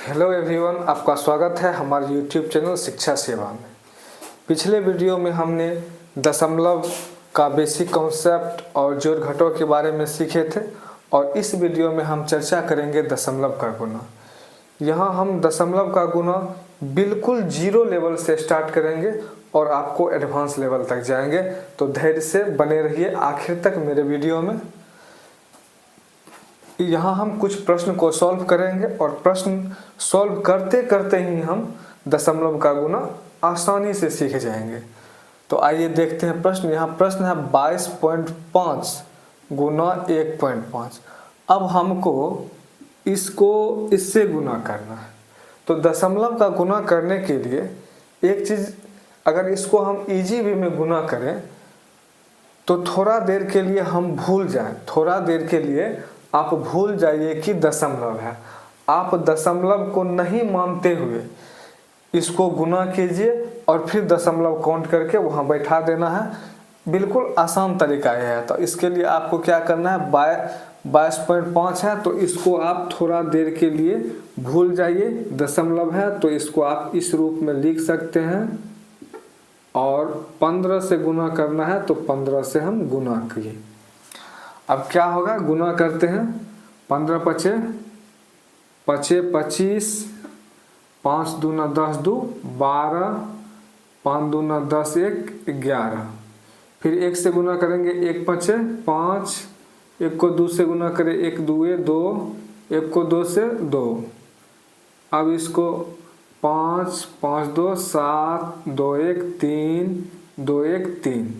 Hello everyone, आपका स्वागत है हमारे यूट्यूब चैनल शिक्षा सेवा में। पिछले वीडियो में हमने दशमलव का बेसिक कॉन्सेप्ट और जोड़ घटाव के बारे में सीखे थे और इस वीडियो में हम चर्चा करेंगे दशमलव का गुना। यहाँ हम दशमलव का गुना बिल्कुल जीरो लेवल से स्टार्ट करेंगे और आपको एडवांस लेवल तक जाएंगे, तो धैर्य से बने रहिए आखिर तक मेरे वीडियो में। यहाँ हम कुछ प्रश्न को सॉल्व करेंगे और प्रश्न सॉल्व करते करते ही हम दशमलव का गुना आसानी से सीख जाएंगे। तो आइए देखते हैं प्रश्न। यहाँ प्रश्न है 22.5 गुना 1.5। अब हमको इसको इससे गुना करना है। तो दशमलव का गुना करने के लिए एक चीज़, अगर इसको हम इजी वे में गुना करें तो थोड़ा देर के लिए हम भूल जाएं, थोड़ा देर के लिए आप भूल जाइए कि दशमलव है। आप दशमलव को नहीं मानते हुए इसको गुना कीजिए और फिर दशमलव काउंट करके वहाँ बैठा देना है। बिल्कुल आसान तरीका है। तो इसके लिए आपको क्या करना है, 22.5 है तो इसको आप थोड़ा देर के लिए भूल जाइए। दशमलव है तो इसको आप इस रूप में लिख सकते हैं और 15 से गुना करना है तो 15 से हम गुना किए। अब क्या होगा, गुना करते हैं। 15 पचे 25, 5 दूना 10 दो 12, 5 दूना 10 1 11। फिर 1 से गुना करेंगे, 1 पचे 5, 1 को 2 से गुना करें, 1 दूए 2, 1 को 2 से 2। अब इसको 5 5 2 7 2 1 3 2 1 3।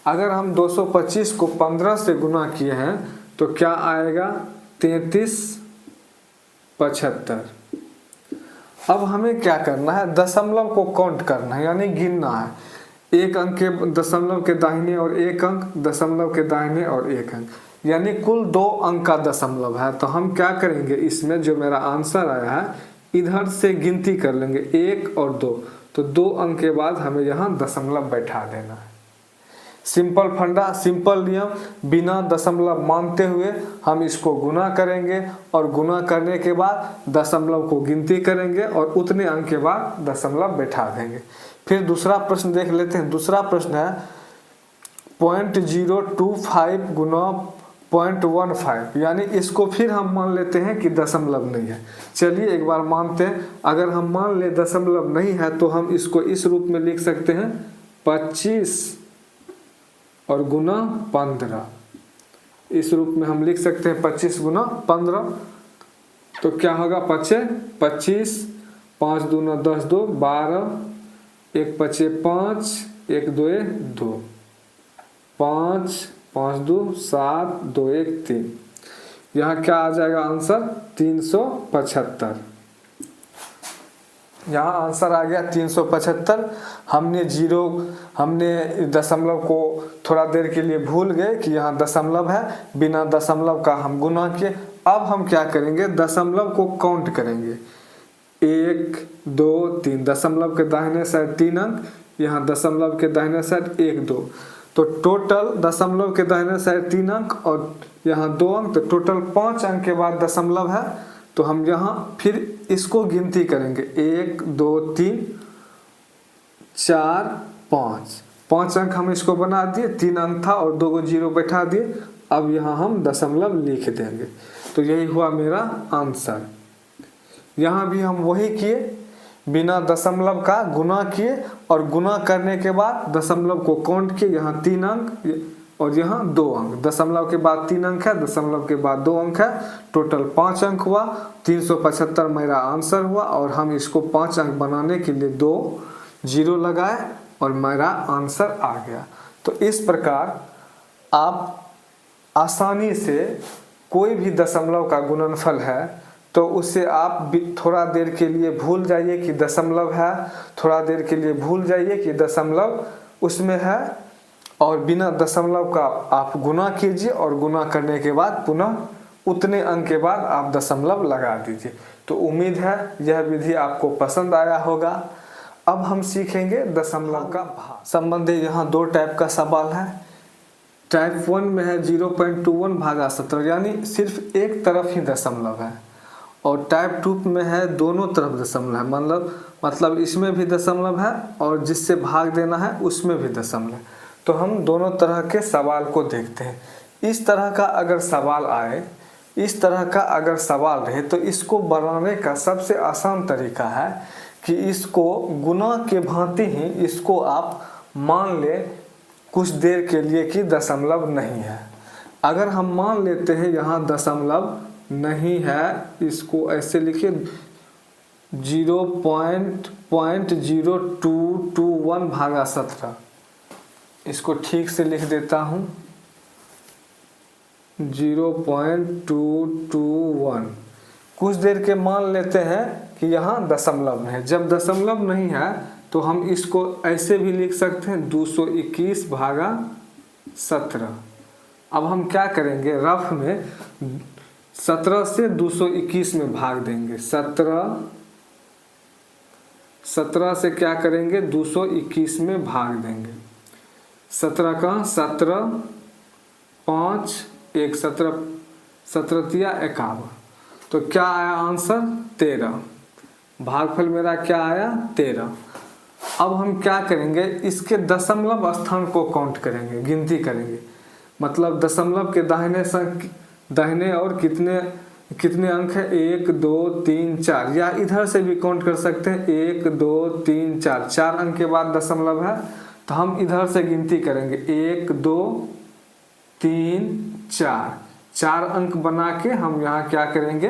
अगर हम 225 को 15 से गुना किए हैं तो क्या आएगा, 33 75। अब हमें क्या करना है, दशमलव को काउंट करना है, यानी गिनना है। एक अंक के दशमलव के दाहिने और एक अंक, दशमलव के दाहिने और एक अंक, यानी कुल 2 अंक का दशमलव है। तो हम क्या करेंगे, इसमें जो मेरा आंसर आया है इधर से गिनती कर लेंगे 1 और 2। तो 2 अंक के बाद हमें यहाँ दशमलव बैठा देना है। सिंपल फंडा, सिंपल नियम। बिना दशमलव मानते हुए हम इसको गुना करेंगे और गुना करने के बाद दशमलव को गिनती करेंगे और उतने अंक के बाद दशमलव बैठा देंगे। फिर दूसरा प्रश्न देख लेते हैं। दूसरा प्रश्न है 0.025 गुना 0.15, यानी इसको फिर हम मान लेते हैं कि दशमलव नहीं है। चलिए एक बार मानते हैं। अगर हम मान ले दशमलव नहीं है तो हम इसको इस रूप में लिख सकते हैं 25 और गुना 15। इस रूप में हम लिख सकते हैं 25 गुना 15। तो क्या होगा, 25, 5 दूना 10 2 12, 1 पचे 5, 1 2 2, 5 5 2 7 2 1 3। यहाँ क्या आ जाएगा आंसर, 375। यहाँ आंसर आ गया 375। हमने दशमलव को थोड़ा देर के लिए भूल गए कि यहाँ दशमलव है, बिना दशमलव का हम गुना किए। अब हम क्या करेंगे, दशमलव को काउंट करेंगे। 1 2 3, दशमलव के दाहिने साइड 3 अंक, यहाँ दशमलव के दाहिने साइड 1 2। तो टोटल दशमलव के दाहिने साइड 3 अंक और यहाँ 2 अंक, तो टोटल 5 अंक के बाद दशमलव है। तो हम यहाँ फिर इसको गिनती करेंगे, 1 2 3 4 5। 5 अंक हम इसको बना दिए, 3 अंक था और 2 को 0 बैठा दिए। अब यहाँ हम दशमलव लिख देंगे। तो यही हुआ मेरा आंसर। यहाँ भी हम वही किए, बिना दशमलव का गुना किए और गुना करने के बाद दशमलव को काउंट किए। यहाँ 3 अंक और यहाँ 2 अंक, दशमलव के बाद 3 अंक है, दशमलव के बाद 2 अंक है, टोटल 5 अंक हुआ। 375 मेरा आंसर हुआ और हम इसको 5 अंक बनाने के लिए 2 0 लगाए और मेरा आंसर आ गया। तो इस प्रकार आप आसानी से कोई भी दशमलव का गुणनफल है तो उससे आप थोड़ा देर के लिए भूल जाइए कि दशमलव है, थोड़ा देर के लिए भूल जाइए कि दशमलव उसमें है और बिना दशमलव का आप गुना कीजिए और गुना करने के बाद पुनः उतने अंक के बाद आप दशमलव लगा दीजिए। तो उम्मीद है यह विधि आपको पसंद आया होगा। अब हम सीखेंगे दशमलव का भाग संबंधी। यहाँ 2 टाइप का सवाल है। टाइप 1 में है 0.21 भागा 17, यानी सिर्फ एक तरफ ही दशमलव है। और टाइप 2 में है दोनों तरफ दशमलव है, मतलब इसमें भी दशमलव है और जिससे भाग देना है उसमें भी दशमलव। तो हम दोनों तरह के सवाल को देखते हैं। इस तरह का अगर सवाल आए, इस तरह का अगर सवाल रहे तो इसको बनाने का सबसे आसान तरीका है कि इसको गुना के भांति ही इसको आप मान ले कुछ देर के लिए कि दशमलव नहीं है। अगर हम मान लेते हैं यहाँ दशमलव नहीं है, इसको ऐसे लिखिए 0.0221 भागा 17, इसको ठीक से लिख देता हूँ 0.221। कुछ देर के मान लेते हैं कि यहाँ दशमलव है। जब दशमलव नहीं है तो हम इसको ऐसे भी लिख सकते हैं 221 भागा 17। अब हम क्या करेंगे, रफ में 17 से 221 में भाग देंगे। 17 से क्या करेंगे, 221 में भाग देंगे। 17 का 17 5 1 17 17 51, तो क्या आया आंसर 13। भागफल मेरा क्या आया 13। अब हम क्या करेंगे, इसके दशमलव स्थान को काउंट करेंगे, गिनती करेंगे। मतलब दशमलव के दाहिने और कितने अंक है, 1 2 3 4, या इधर से भी काउंट कर सकते हैं 1 2 3 4। 4 अंक के बाद दशमलव है तो हम इधर से गिनती करेंगे 1 2 3 4। 4 अंक बना के हम यहाँ क्या करेंगे,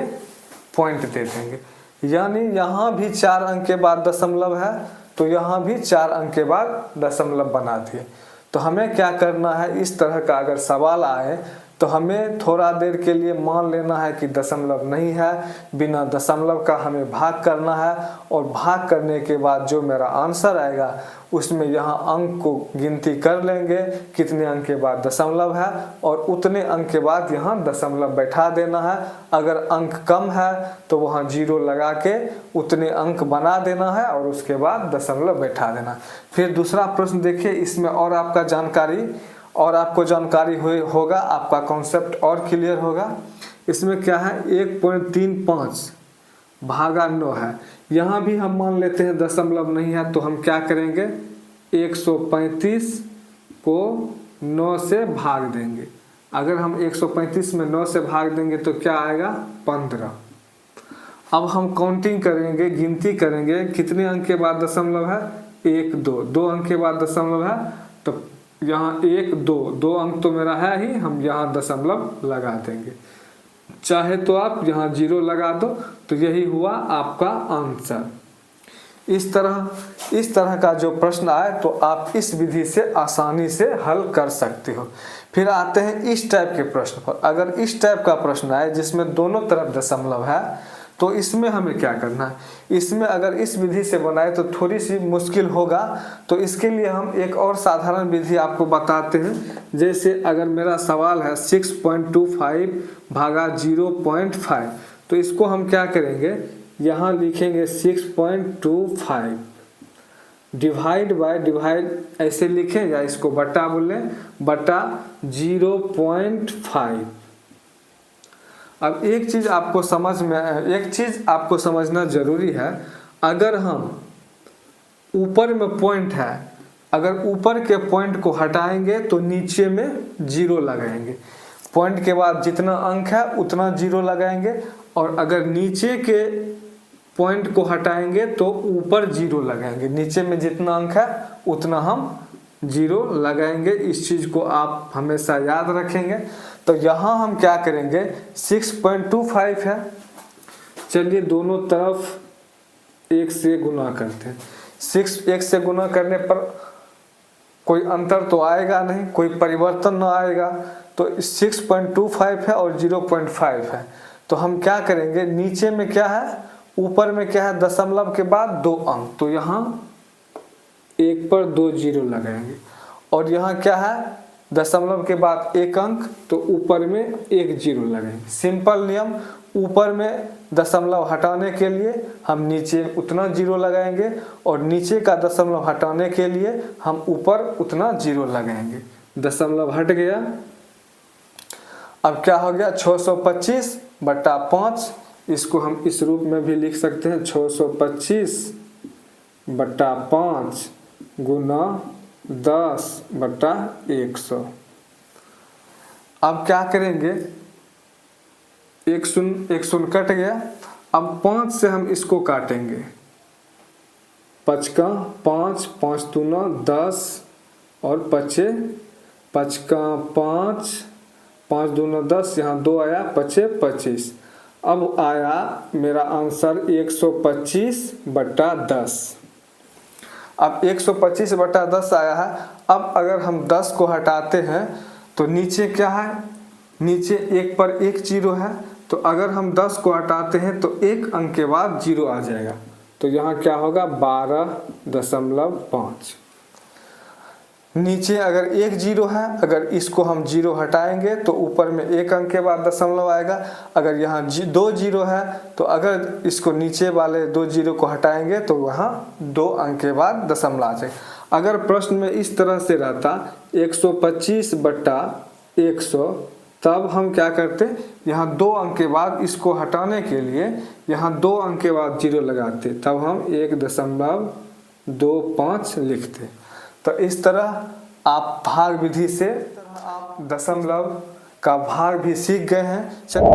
पॉइंट दे देंगे। यानी यहाँ भी 4 अंक के बाद दशमलव है तो यहाँ भी 4 अंक के बाद दशमलव बना दिए। तो हमें क्या करना है, इस तरह का अगर सवाल आए तो हमें थोड़ा देर के लिए मान लेना है कि दशमलव नहीं है, बिना दशमलव का हमें भाग करना है और भाग करने के बाद जो मेरा आंसर आएगा उसमें यहाँ अंक को गिनती कर लेंगे कितने अंक के बाद दशमलव है और उतने अंक के बाद यहाँ दशमलव बैठा देना है। अगर अंक कम है तो वहाँ 0 लगा के उतने अंक बना देना है और उसके बाद दशमलव बैठा देना। फिर दूसरा प्रश्न देखिए, इसमें और आपको जानकारी होगा, आपका कॉन्सेप्ट और क्लियर होगा। इसमें क्या है, 1.35 भागा 9 है। यहाँ भी हम मान लेते हैं दशमलव नहीं है तो हम क्या करेंगे, 135 को 9 से भाग देंगे। अगर हम 135 में 9 से भाग देंगे तो क्या आएगा, 15। अब हम काउंटिंग करेंगे, गिनती करेंगे कितने अंक के बाद दशमलव है, 1 2, 2 अंक के बाद दशमलव है तो यहाँ 1 2 अंक तो मेरा है ही, हम यहाँ दशमलव लगा देंगे। चाहे तो आप यहाँ 0 लगा दो। तो यही हुआ आपका आंसर। इस तरह का जो प्रश्न आए तो आप इस विधि से आसानी से हल कर सकते हो। फिर आते हैं इस टाइप के प्रश्न पर। अगर इस टाइप का प्रश्न आए जिसमें दोनों तरफ दशमलव है तो इसमें हमें क्या करना है, इसमें अगर इस विधि से बनाए तो थोड़ी सी मुश्किल होगा। तो इसके लिए हम एक और साधारण विधि आपको बताते हैं। जैसे अगर मेरा सवाल है 6.25 भागा 0.5, तो इसको हम क्या करेंगे, यहाँ लिखेंगे 6.25 डिवाइड ऐसे लिखें या इसको बटा बोलें, बटा 0.5। अब एक चीज़ आपको समझना जरूरी है। अगर हम ऊपर में पॉइंट है, अगर ऊपर के पॉइंट को हटाएंगे तो नीचे में 0 लगाएंगे। पॉइंट के बाद जितना अंक है उतना 0 लगाएंगे और अगर नीचे के पॉइंट को हटाएंगे तो ऊपर 0 लगाएंगे। नीचे में जितना अंक है उतना हम 0 लगाएंगे। इस चीज़ को आप हमेशा याद रखेंगे। तो यहाँ हम क्या करेंगे, 6.25 है, चलिए दोनों तरफ 1 से गुना करते हैं। 1 से गुना करने पर कोई अंतर तो आएगा नहीं, कोई परिवर्तन ना आएगा। तो 6.25 है और 0.5 है। तो हम क्या करेंगे, नीचे में क्या है, ऊपर में क्या है, दशमलव के बाद 2 अंक, तो यहाँ 1 पर 2 0 लगाएंगे। और यहाँ क्या है, दशमलव के बाद 1 अंक, तो ऊपर में 1 0 लगाएंगे। सिंपल नियम, ऊपर में दशमलव हटाने के लिए हम नीचे उतना 0 लगाएंगे और नीचे का दशमलव हटाने के लिए हम ऊपर उतना 0 लगाएंगे। दशमलव हट गया। अब क्या हो गया, 625 बटा 5 इसको हम इस रूप में भी लिख सकते हैं 625/5 गुना 10/100। अब क्या करेंगे, एक शून्य कट गया। अब 5 से हम इसको काटेंगे, 5 का 5, 5 दूना 10 और 5 का 5, 5 दूना 10, यहाँ 2 आया, 5 25। अब आया मेरा आंसर 125/10। अब 125/10 आया है। अब अगर हम 10 को हटाते हैं तो नीचे क्या है, नीचे 1 पर 1 जीरो है, तो अगर हम 10 को हटाते हैं तो 1 अंक के बाद जीरो आ जाएगा। तो यहाँ क्या होगा 12.5। नीचे अगर 1 जीरो है, अगर इसको हम जीरो हटाएंगे तो ऊपर में 1 अंक के बाद दशमलव आएगा। अगर यहाँ 2 जीरो है तो अगर इसको नीचे वाले 2 जीरो को हटाएंगे तो वहाँ 2 अंक के बाद दशमलव आ जाएगा। अगर प्रश्न में इस तरह से रहता 125/100, तब हम क्या करते, यहाँ 2 अंक के बाद इसको हटाने के लिए यहाँ 2 अंक के बाद जीरो लगाते, तब हम 1.25 लिखते। तो इस तरह आप भाग विधि से दशमलव का भाग भी सीख गए हैं। चलिए